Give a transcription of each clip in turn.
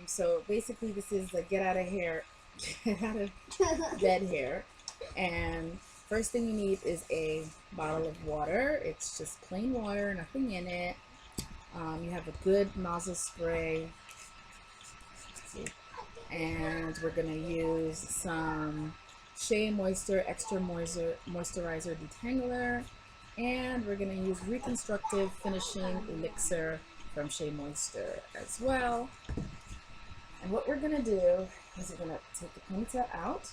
So basically this is the get out of bed hair. And first thing you need is a bottle of water. It's just plain water, nothing in it. You have a good nozzle spray. And we're going to use some Shea Moisture Extra Moisturizer Detangler. And we're going to use Reconstructive Finishing Elixir from Shea Moisture as well. And what we're going to do is we're going to take the ponytail out.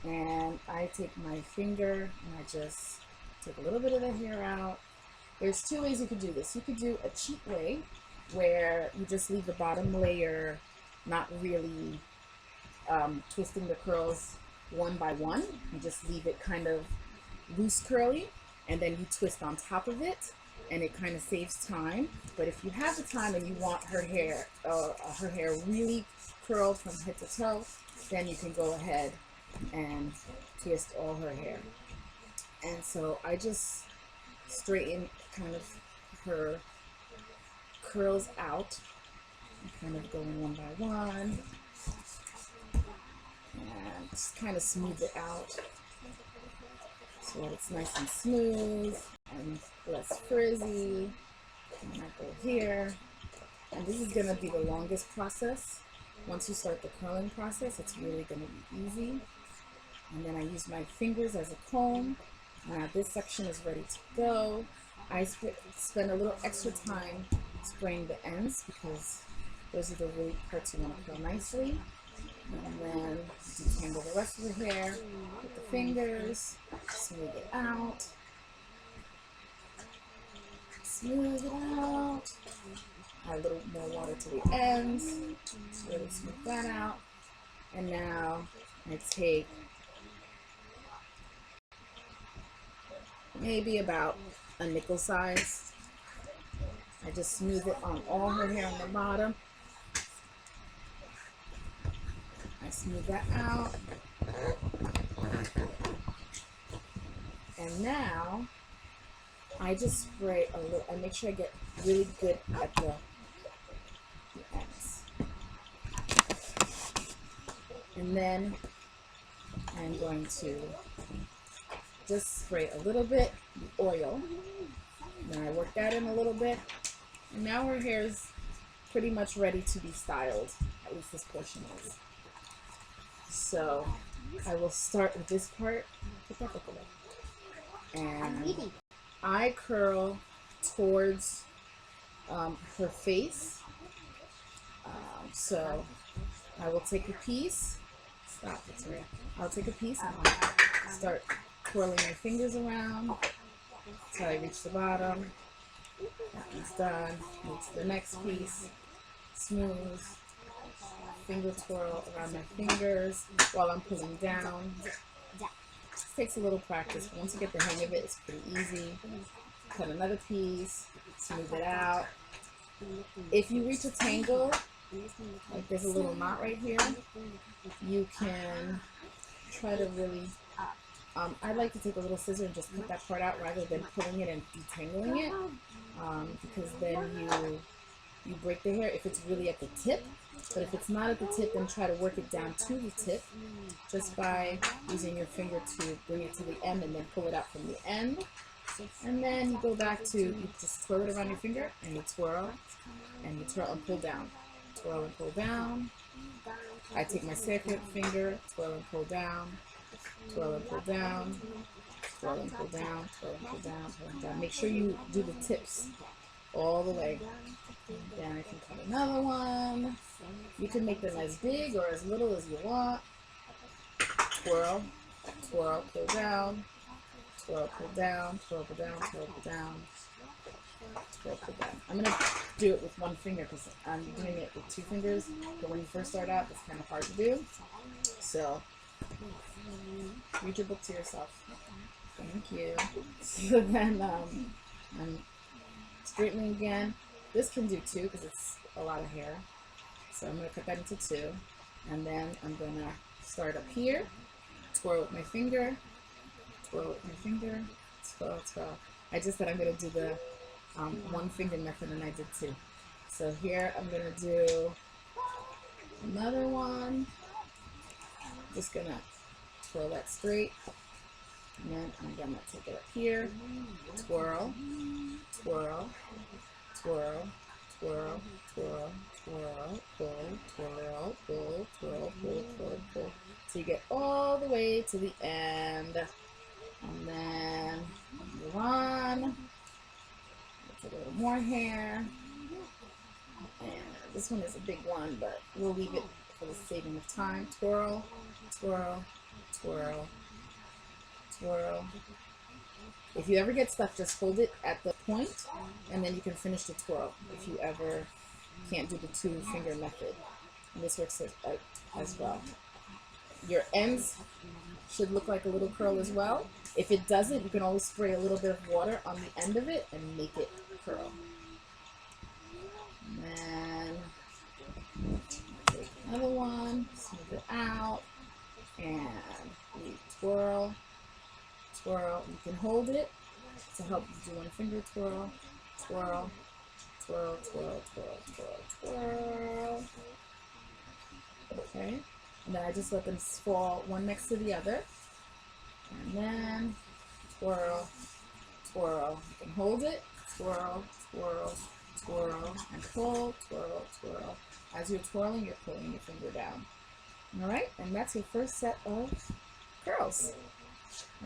And I take my finger and I just take a little bit of the hair out. There's two ways you could do this. You could do a cheap way where you just leave the bottom layer not really twisting the curls one by one. You just leave it kind of loose curly, and then you twist on top of it, and it kind of saves time. But if you have the time and you want her hair really curled from head to toe, then you can go ahead and twist all her hair. And so I just straighten kind of her curls out, kind of going one by one, and just kind of smooth it out so that it's nice and smooth and less frizzy. And I go here, and this is going to be the longest process. Once you start the curling process, it's really going to be easy. And then I use my fingers as a comb. Now this section is ready to go. I spend a little extra time spraying the ends because those are the really parts you want to curl nicely. And then detangle the rest of the hair with the fingers, smooth it out, add a little more water to the ends, really smooth that out. And now I take maybe about a nickel size. I just smooth it on all her hair on the bottom. I smooth that out. And now I just spray a little. I make sure I get really good at the ends. And then I'm going to just spray a little bit of oil. Then I work that in a little bit. And now her hair is pretty much ready to be styled. At least this portion is. So I will start with this part. Put that book away. And I curl towards her face. So I will take a piece. Stop, it's right. I'll take a piece and I'll start twirling my fingers around until I reach the bottom. That one's done. Move to the next piece. Smooth. Finger twirl around my fingers while I'm pulling down. This takes a little practice, but once you get the hang of it, it's pretty easy. Cut another piece, smooth it out. If you reach a tangle, like there's a little knot right here, you can try to really, I like to take a little scissor and just cut that part out rather than pulling it and detangling it, because then you break the hair if it's really at the tip. But if it's not at the tip, then try to work it down to the tip just by using your finger to bring it to the end and then pull it out from the end. And then you go back to, you just twirl it around your finger and you twirl and pull down. Twirl and pull down. I take my second finger, twirl and pull down, twirl and pull down, twirl and pull down, twirl and pull down, twirl and down. Make sure you do the tips all the way. Then I can cut another one. You can make them as big or as little as you want. Twirl, twirl, pull down, twirl, pull down, twirl, pull down, twirl, pull down, twirl, pull down. I'm going to do it with one finger because I'm doing it with two fingers. But when you first start out, it's kind of hard to do. So, read your book to yourself. Thank you. So then I'm straightening again. This can do two because it's a lot of hair. So I'm going to cut that into two. And then I'm going to start up here, twirl with my finger, twirl with my finger, twirl, twirl. I just said I'm going to do the one finger method and I did two. So here I'm gonna do another one. Just gonna twirl that straight, and then I'm gonna take it up here, twirl, twirl, twirl, twirl, twirl, twirl, pull, twirl, pull, twirl, pull, twirl, pull. So you get all the way to the end, and then move on. Take a little more hair, and this one is a big one, but we'll leave it for the saving of time. Twirl, twirl, twirl, twirl. If you ever get stuck, just hold it at the point, and then you can finish the twirl if you ever can't do the 2-finger method. And this works as well. Your ends should look like a little curl as well. If it doesn't, you can always spray a little bit of water on the end of it and make it curl. And then take another one, smooth it out, and we twirl, twirl. You can hold it to help you do 1-finger twirl, twirl, twirl, twirl, twirl, twirl, twirl. Okay, and then I just let them fall one next to the other, and then twirl, twirl. You can hold it, twirl, twirl, twirl, and pull, twirl, twirl. As you're twirling, you're pulling your finger down. All right, and that's your first set of curls.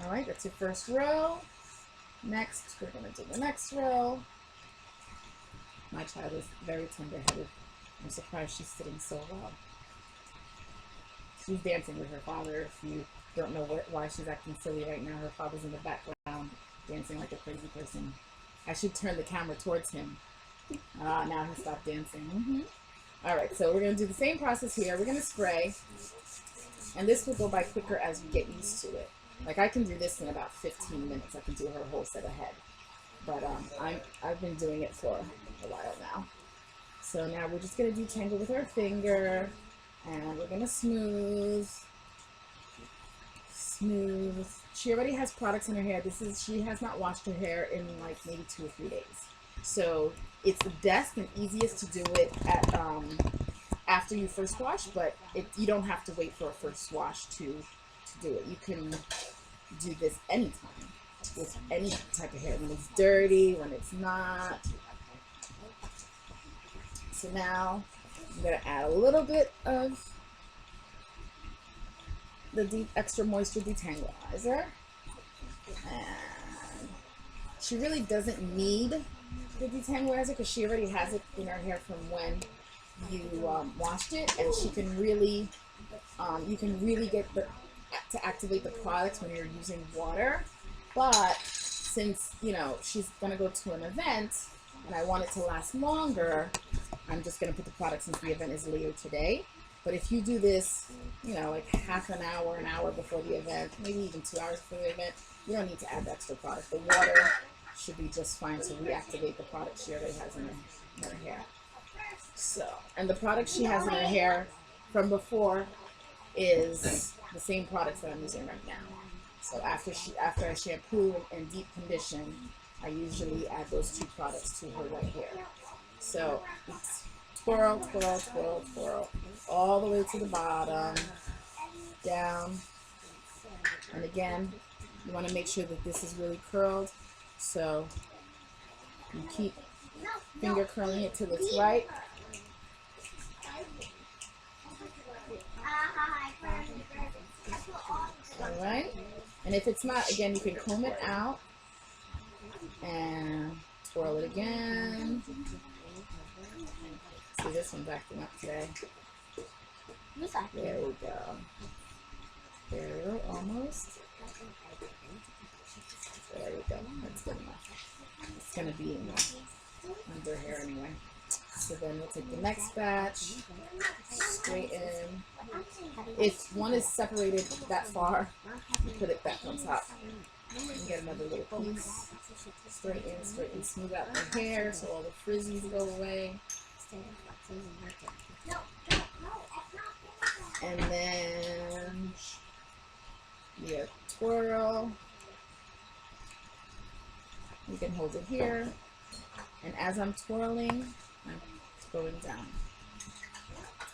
All right, that's your first row. Next, we're gonna do the next row. My child is very tender-headed. I'm surprised she's sitting so well. She's dancing with her father. If you don't know why she's acting silly right now, her father's in the background dancing like a crazy person. I should turn the camera towards him. Now he stopped dancing. All right, so we're going to do the same process here. We're going to spray, and this will go by quicker as you get used to it. Like I can do this in about 15 minutes. I can do her whole set ahead. But I've been doing it for a while now. So now we're just going to detangle with our finger, and we're going to smooth. She already has products in her hair. She has not washed her hair in like maybe 2 or 3 days. So it's the best and easiest to do it at after you first wash, but you don't have to wait for a first wash to do it. You can do this anytime with any type of hair, when it's dirty, when it's not. So now I'm going to add a little bit of the extra moisture detangleizer, and she really doesn't need the detangleizer because she already has it in her hair from when you washed it, and she can really you can really get to activate the products when you're using water. But since she's gonna go to an event and I want it to last longer, I'm just gonna put the product, since the event is later today. But if you do this, like half an hour before the event, maybe even 2 hours before the event, you don't need to add the extra product. The water should be just fine to reactivate the product she already has in her hair. So, and the product she has in her hair from before is the same products that I'm using right now. So after I shampoo and deep condition, I usually add those 2 products to her wet hair. So it's twirl, twirl, twirl, twirl, all the way to the bottom, down. And again, you want to make sure that this is really curled. So you keep finger curling it till it's right. All right. And if it's not, again, you can comb it out and twirl it again. See, this one's acting up today. There we go. There we go, almost. There we go. That's good enough. It's going to be under hair anyway. So then we'll take the next batch, straighten. If one is separated that far, you put it back on top. And get another little piece. Straighten, straighten, smooth out the hair so all the frizzies go away. And then you twirl. You can hold it here. And as I'm twirling going down.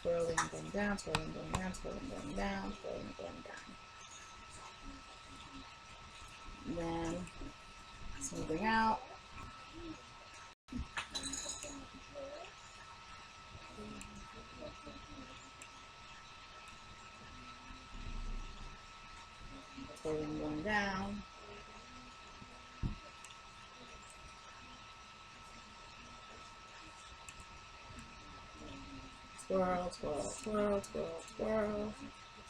Twirling, going down, twirling, going down, twirling, going down, twirling, going down. And then smoothing out. Twirling, going down. Twirl, twirl, twirl, twirl, twirl,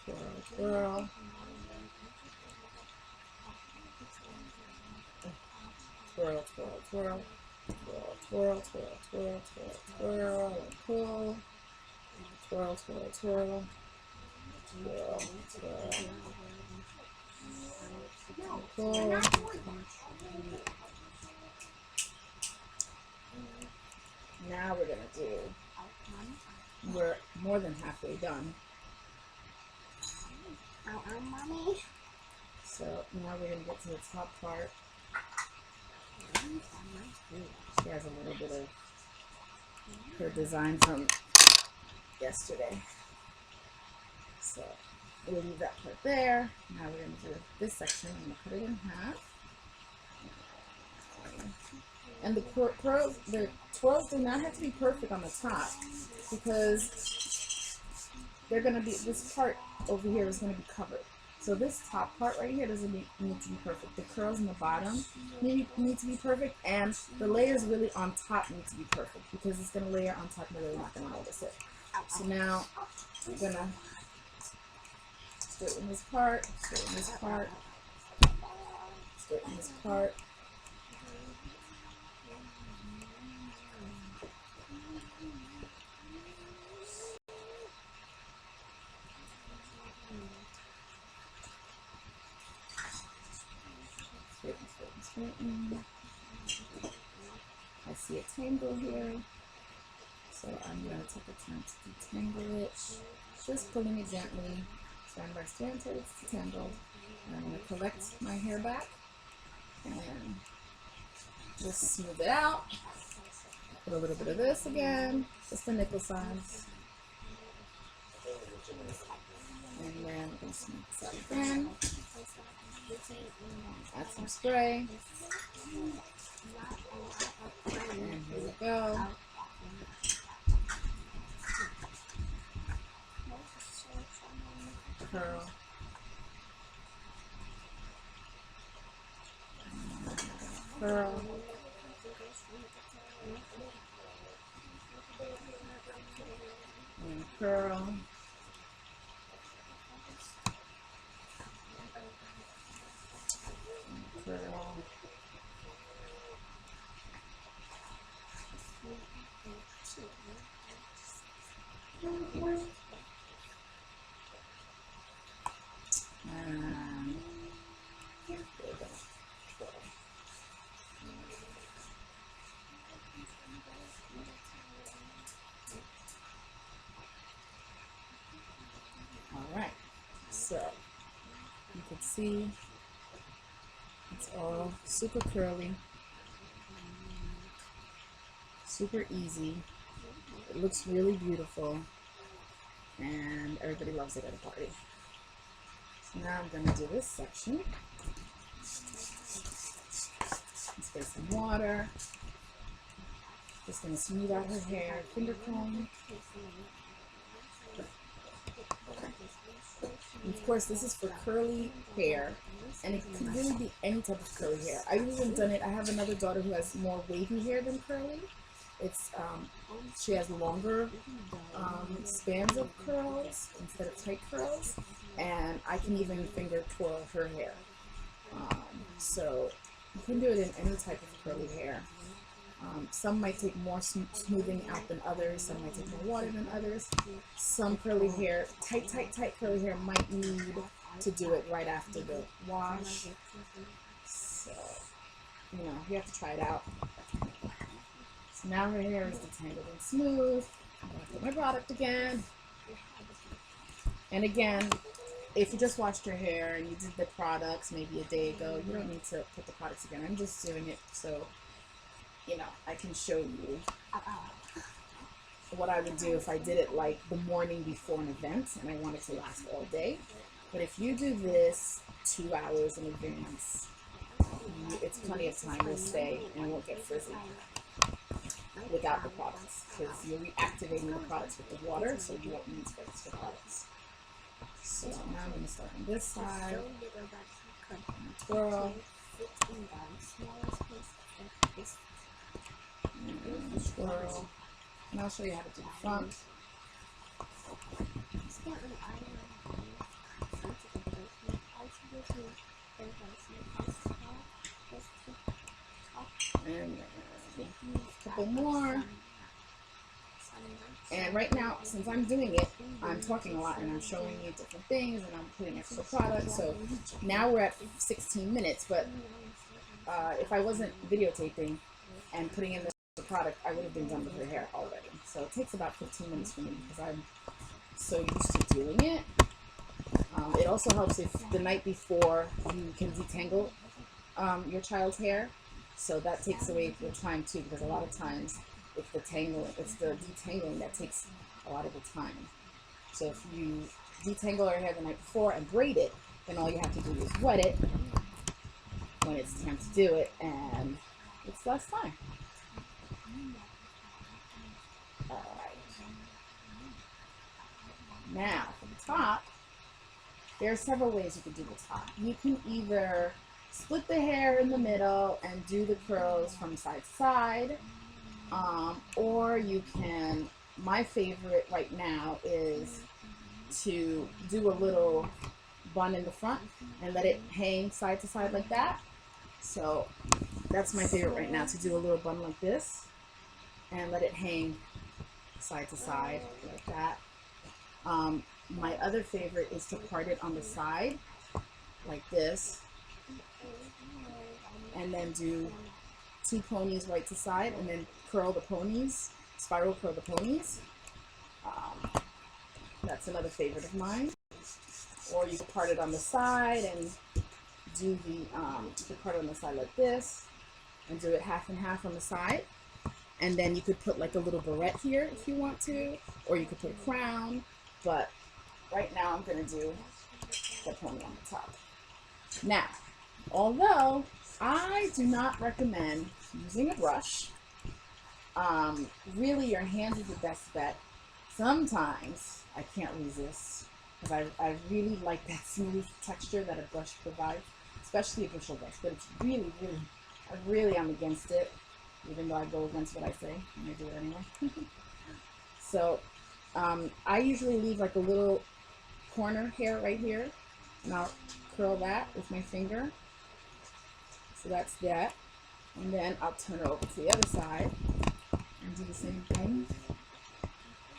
twirl, twirl. Twirl, twirl, twirl, twirl, twirl, twirl, twirl, twirl, twirl, and pull. Twirl, twirl, twirl. Twirl, twirl. Pull. Now we're gonna do, we're more than halfway done. Mommy. So now we're gonna get to the top part. She has a little bit of her design from yesterday. So we'll leave that part there. Now we're going to do this section. I'm going to cut it in half. And the twirls do not have to be perfect on the top, because they're going to be, this part over here is going to be covered. So this top part right here doesn't need to be perfect. The curls in the bottom need to be perfect, and the layers really on top need to be perfect, because it's going to layer on top and you're really not going to notice it. So now we're going to straighten this part, straighten this part, straighten this part. I see a tangle here, so I'm going to take a time to detangle it, just pulling it gently, strand by strand until it's detangled. And I'm going to collect my hair back and just smooth it out. Put a little bit of this again, just a nickel size. And then we're going to smooth this out again. Add some spray. And here we go. Curl. Curl. And curl. Curl. Alright, so you can see it's all super curly, super easy. It looks really beautiful, and everybody loves it at a party. So now I'm going to do this section. Let's get some water. Just going to smooth out her hair, finger comb. And of course, this is for curly hair, and it could really be any type of curly hair. I've even done it. I have another daughter who has more wavy hair than curly. It's she has longer spans of curls instead of tight curls, and I can even finger twirl her hair. So you can do it in any type of curly hair. Some might take more smoothing out than others. Some might take more water than others. Some curly hair, tight curly hair might need to do it right after the wash. So, you know, you have to try it out. So now her hair is detangled and smooth. I'm going to put my product again. And again, if you just washed your hair and you did the products maybe a day ago, you don't need to put the products again. I'm just doing it so, you know, I can show you what I would do if I did it like the morning before an event and I want it to last all day. But if you do this 2 hours in advance, it's plenty of time to stay and it won't get frizzy without the products, because you're reactivating the products with the water, so you won't need extra products. So now I'm going to start on this side, twirl, and twirl, and I'll show you how to do the front. And a couple more. And right now, since I'm doing it, I'm talking a lot and I'm showing you different things and I'm putting extra products. So now we're at 16 minutes, but if I wasn't videotaping and putting in the product, I would have been done with her hair already. So it takes about 15 minutes for me because I'm so used to doing it. It also helps if the night before you can detangle your child's hair. So that takes away your time too, because a lot of times it's the detangling that takes a lot of the time. So if you detangle her hair the night before and braid it, then all you have to do is wet it when it's time to do it, and it's less time. Alright. Now, for the top, there are several ways you can do the top. You can either split the hair in the middle and do the curls from side to side, or you can, my favorite right now is to do a little bun in the front and let it hang side to side like that. So that's my favorite right now, to do a little bun like this and let it hang side to side like that. My other favorite is to part it on the side like this and then do 2 ponies right to side and then curl the ponies, spiral curl the ponies. That's another favorite of mine. Or you can part it on the side and do the, you can part it on the side like this and do it half and half on the side. And then you could put like a little barrette here if you want to, or you could put a crown, but right now I'm going to do the pony on the top. Now, although I do not recommend using a brush, really your hands is the best bet. Sometimes I can't resist because I really like that smooth texture that a brush provides, especially a bristle brush, but it's I really am against it, even though I go against what I say, and I do it anyway. So I usually leave like a little corner hair right here, and I'll curl that with my finger. So that's that. And then I'll turn it over to the other side and do the same thing.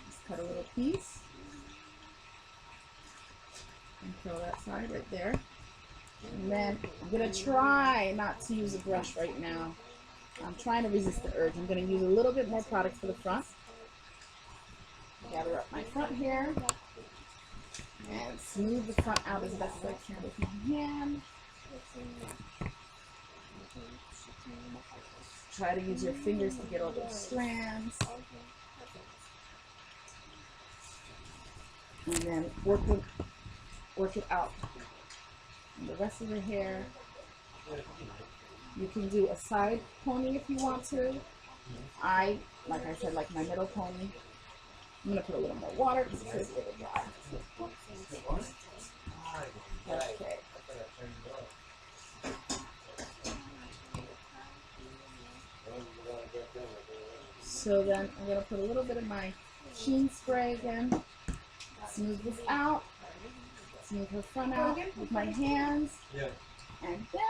Just cut a little piece and curl that side right there. And then I'm going to try not to use a brush right now. I'm trying to resist the urge. I'm going to use a little bit more product for the front. Gather up my front hair and smooth the front out as best as I can with my hand. Try to use your fingers to get all those strands. And then work it out. And the rest of your hair, you can do a side pony if you want to. Like I said, like my middle pony. I'm going to put a little more water because it feels a little dry. Okay. So then I'm going to put a little bit of my sheen spray again. Smooth this out. Smooth her front out with my hands. And then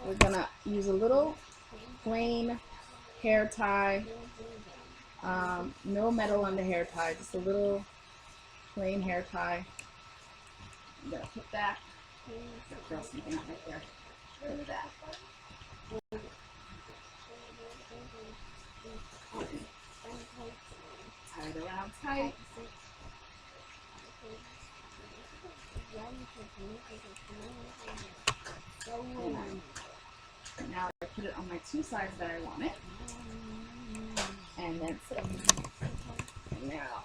we're going to use a little plain hair tie. No metal on the hair tie, just a little plain hair tie. I'm going to put that. Throw something out right there. Put that. Tie it around tight. And now I put it on my 2 sides that I want it. And then sit up. And now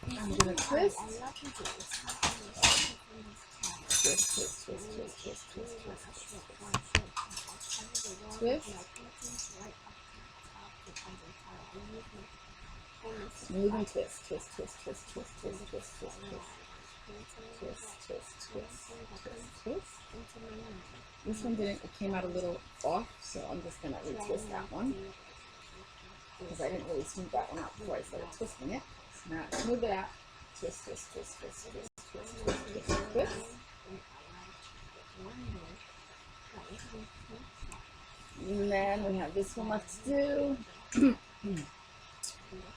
I'm gonna twist. Twist, twist, twist, twist, twist, twist, twist, twist. Smooth and twist, twist, twist, twist, twist, twist, twist, twist, twist, twist, twist, twist, twist. This one didn't, it came out a little off, so I'm just gonna retwist that one because I didn't really smooth that one out before I started twisting it. So now smooth it out. Twist, twist, twist, twist, twist, twist, twist, twist, twist. And then we have this one left to do.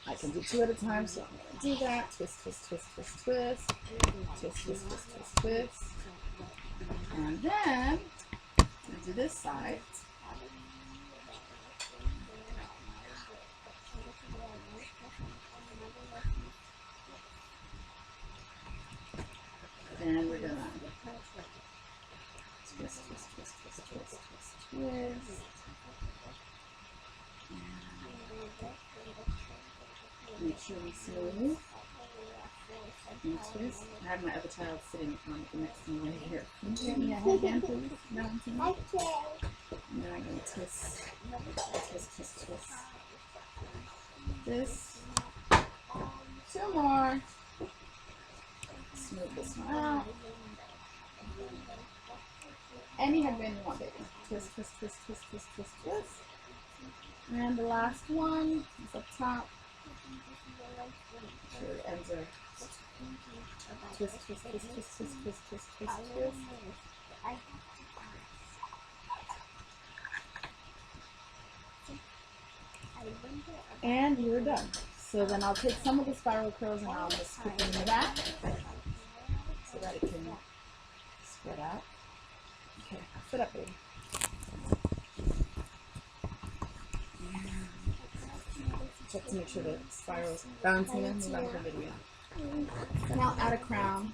I can do 2 at a time, so I'm going to do that. Twist, twist, twist, twist, twist. Twist, twist, twist, twist, twist. And then I'll do this side. And we're going to twist, twist, twist, twist, twist, twist, twist. Make sure we smooth and twist. I have my other child sitting on the next to me right here. Can you give me a hand, please? And then I'm going to twist, twist, twist, twist. This. 2 more. Smooth this one out. Any headband you want, baby. Twist, twist, twist, twist, twist, twist, twist. And the last one is up top. Make sure the ends are twist, twist, twist, twist, twist, twist, twist, twist, twist. And you're done. So then I'll take some of the spiral curls and I'll just put them in the back so that it can spread out. Okay, sit up, baby. Check to make sure the spirals bouncing in the video. Then I'll add a crown.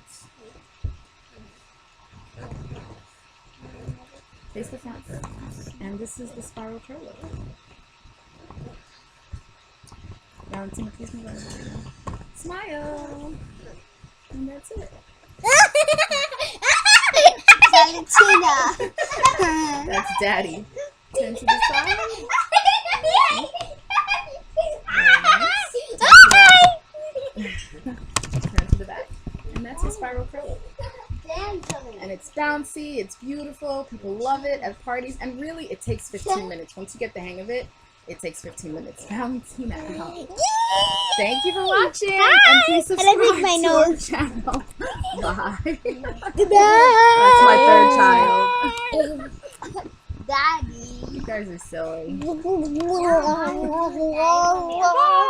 Face the front. And this is the spiral curl look. Bouncing, kiss me, smile. And that's it. Valentina. That's Daddy. Turn to the side. Turn to the back. And that's a spiral curl. And it's bouncy, it's beautiful, people love it at parties, and really it takes 15 minutes. Once you get the hang of it, it takes 15 minutes. Valentina out. Thank you for watching. And please subscribe to our channel. Bye. That's my 3rd child. Daddy. You guys are silly. Bye.